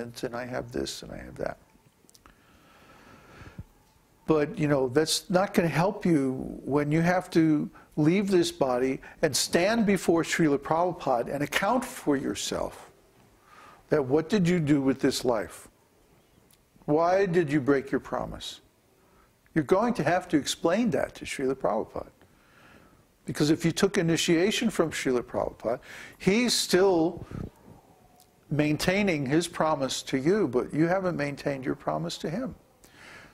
and I have this and I have that. But, you know, that's not going to help you when you have to leave this body and stand before Śrīla Prabhupāda and account for yourself. That what did you do with this life? Why did you break your promise? You're going to have to explain that to Śrīla Prabhupāda. Because if you took initiation from Śrīla Prabhupāda, he's still maintaining his promise to you, but you haven't maintained your promise to him.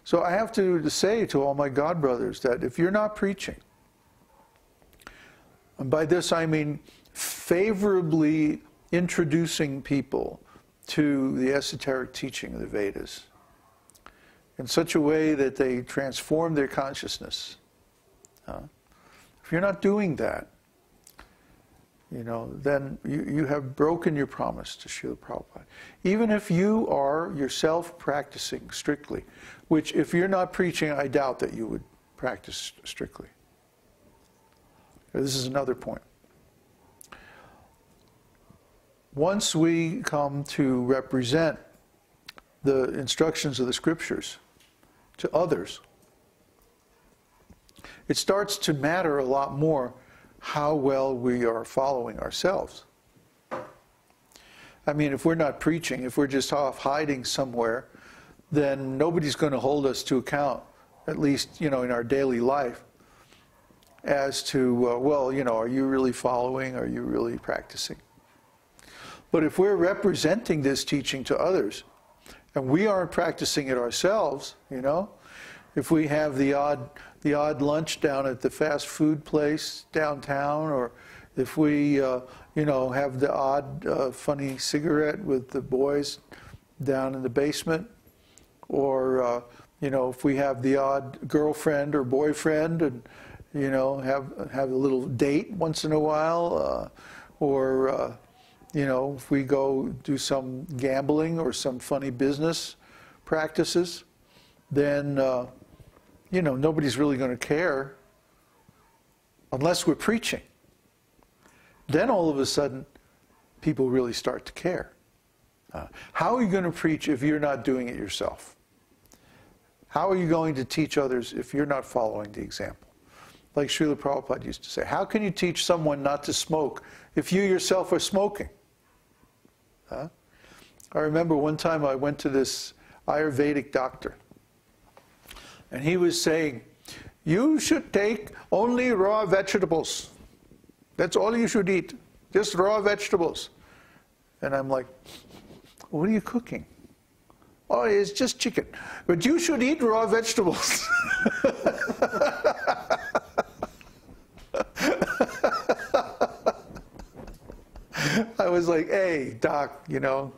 So I have to say to all my God brothers that if you're not preaching, and by this I mean favorably introducing people to the esoteric teaching of the Vedas in such a way that they transform their consciousness. If you're not doing that, you know, then you have broken your promise to Śrīla Prabhupada. Even if you are yourself practicing strictly, which if you're not preaching, I doubt that you would practice strictly. This is another point. Once we come to represent the instructions of the scriptures to others, it starts to matter a lot more how well we are following ourselves. I mean, if we're not preaching, if we're just off hiding somewhere, then nobody's going to hold us to account, at least, you know, in our daily life, as to, well, you know, are you really following? Are you really practicing? But if we're representing this teaching to others, and we aren't practicing it ourselves, you know, if we have the odd lunch down at the fast food place downtown, or if we, you know, have the odd funny cigarette with the boys down in the basement, or, you know, if we have the odd girlfriend or boyfriend and, you know, have a little date once in a while, or, you know, if we go do some gambling or some funny business practices, then, you know, nobody's really going to care unless we're preaching. Then all of a sudden, people really start to care. How are you going to preach if you're not doing it yourself? How are you going to teach others if you're not following the example? Like Śrīla Prabhupāda used to say, how can you teach someone not to smoke if you yourself are smoking? I remember one time I went to this Ayurvedic doctor, and he was saying, you should take only raw vegetables. That's all you should eat, just raw vegetables. And I'm like, what are you cooking? Oh, it's just chicken. But you should eat raw vegetables. I was like, hey, doc, you know,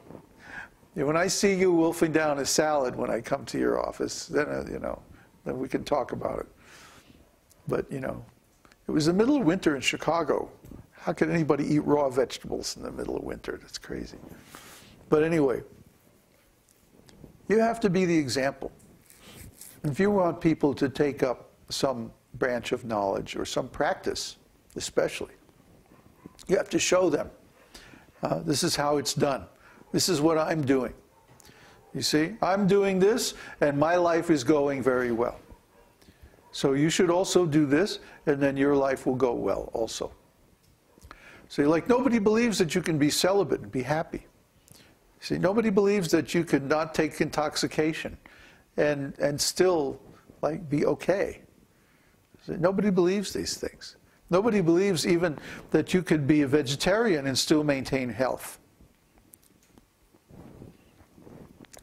when I see you wolfing down a salad when I come to your office, then, you know, then we can talk about it. But, you know, it was the middle of winter in Chicago. How could anybody eat raw vegetables in the middle of winter? That's crazy. But anyway, you have to be the example. If you want people to take up some branch of knowledge or some practice, especially, you have to show them. This is how it's done. This is what I'm doing. You see, I'm doing this, and my life is going very well. So you should also do this, and then your life will go well also. See, like, nobody believes that you can be celibate and be happy. See, nobody believes that you could not take intoxication and still, like, be okay. See, nobody believes these things. Nobody believes even that you could be a vegetarian and still maintain health.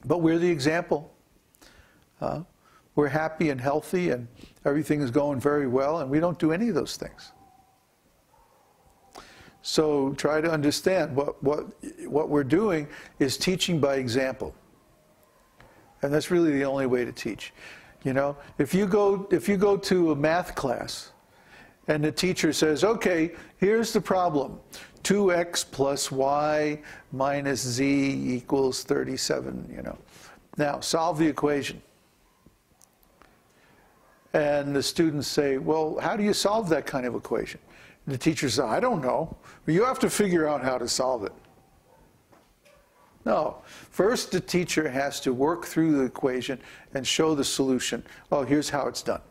But we're the example. We're happy and healthy and everything is going very well, and we don't do any of those things. So try to understand what we're doing is teaching by example. And that's really the only way to teach. You know, if you go to a math class and the teacher says, okay, here's the problem. 2x plus y minus z equals 37, you know. Now, solve the equation. And the students say, well, how do you solve that kind of equation? And the teacher says, I don't know. But you have to figure out how to solve it. No. First, the teacher has to work through the equation and show the solution. Oh, here's how it's done.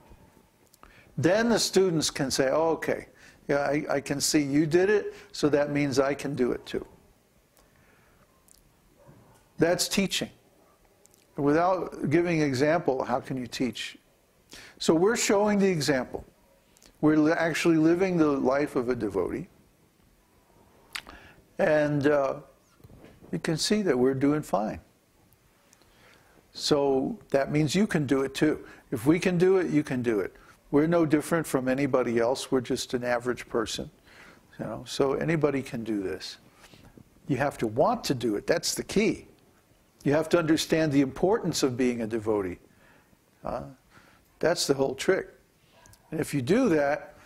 Then the students can say, oh, okay, yeah, I can see you did it, so that means I can do it too. That's teaching. Without giving an example, how can you teach? So we're showing the example. We're actually living the life of a devotee. And you can see that we're doing fine. So that means you can do it too. If we can do it, you can do it. We're no different from anybody else. We're just an average person. You know, so anybody can do this. You have to want to do it. That's the key. You have to understand the importance of being a devotee. That's the whole trick. And if you do that,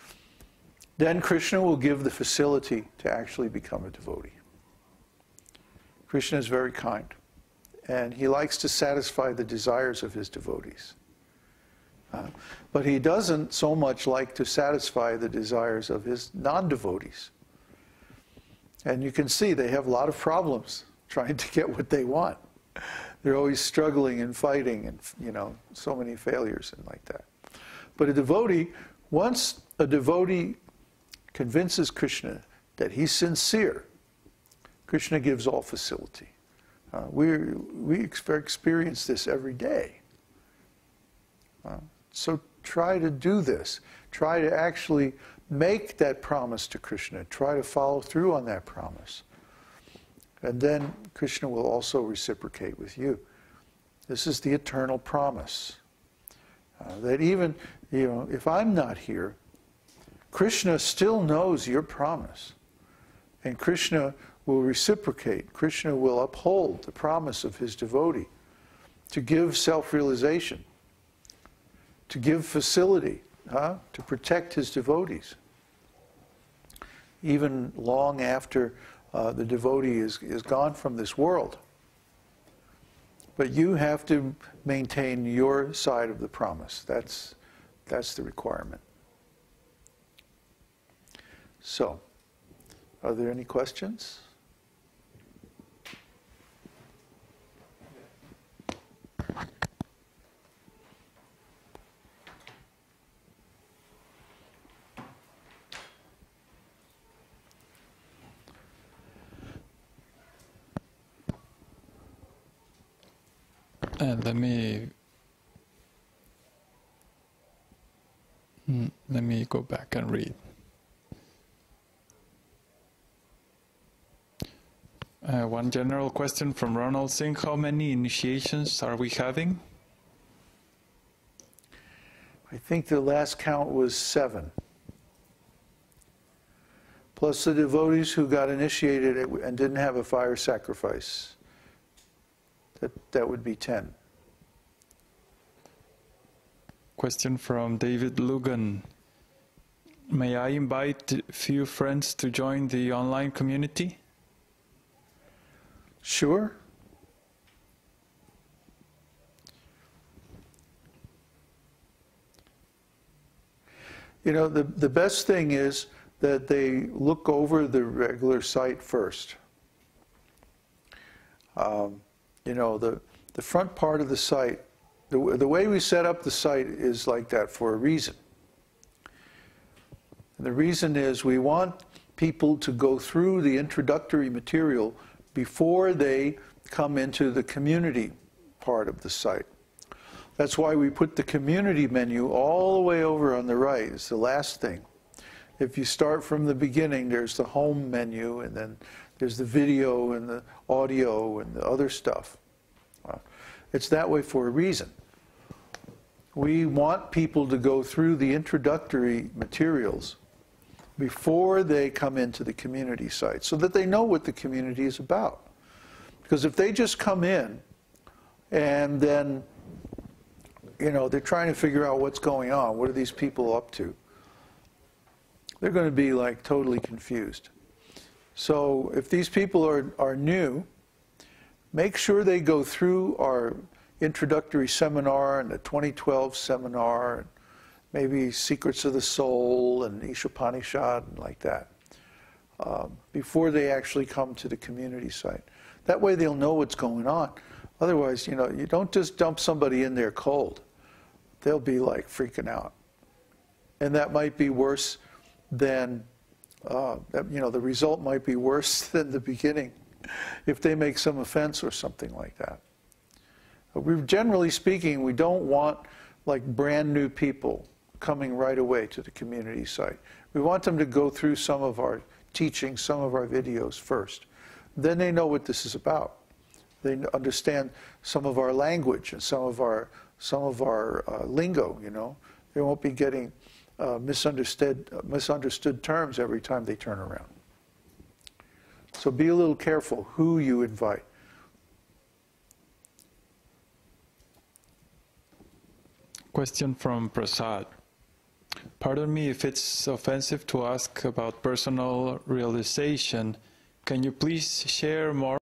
then Krishna will give the facility to actually become a devotee. Krishna is very kind, and he likes to satisfy the desires of his devotees. But he doesn't so much like to satisfy the desires of his non-devotees. And you can see they have a lot of problems trying to get what they want. They're always struggling and fighting, and you know, so many failures and like that. But a devotee, once a devotee convinces Krishna that he's sincere, Krishna gives all facility. We experience this every day. So try to do this. Try to actually make that promise to Krishna. Try to follow through on that promise. And then Krishna will also reciprocate with you. This is the eternal promise. That even, you know, if I'm not here, Krishna still knows your promise. And Krishna will reciprocate. Krishna will uphold the promise of his devotee to give self-realization, to give facility, to protect his devotees. Even long after the devotee is gone from this world. But you have to maintain your side of the promise. That's the requirement. So, are there any questions? Let me go back and read. One general question from Ronald Singh: how many initiations are we having? I think the last count was 7. Plus the devotees who got initiated and didn't have a fire sacrifice. That would be 10. Question from David Lugan. May I invite a few friends to join the online community? Sure. You know, the best thing is that they look over the regular site first. You know, the front part of the site, the way we set up the site is like that for a reason. And the reason is we want people to go through the introductory material before they come into the community part of the site. That's why we put the community menu all the way over on the right. It's the last thing. If you start from the beginning, there's the home menu, and then there's the video and the audio and the other stuff. It's that way for a reason. We want people to go through the introductory materials before they come into the community site, so that they know what the community is about. Because if they just come in and then, you know, they're trying to figure out what's going on, what are these people up to, they're going to be like totally confused. So if these people are new, make sure they go through our introductory seminar and the 2012 seminar, and maybe Secrets of the Soul and Ishopanishad and like that, before they actually come to the community site. That way they'll know what's going on. Otherwise, you don't just dump somebody in there cold. They'll be like freaking out. And that might be worse than, the result might be worse than the beginning if they make some offense or something like that. But generally speaking, we don't want like brand new people coming right away to the community site. We want them to go through some of our teaching, some of our videos first. Then they know what this is about. They understand some of our language and some of our lingo. They won't be getting misunderstood terms every time they turn around. So be a little careful who you invite. Question from Prasad. Pardon me if it's offensive to ask about personal realization. Can you please share more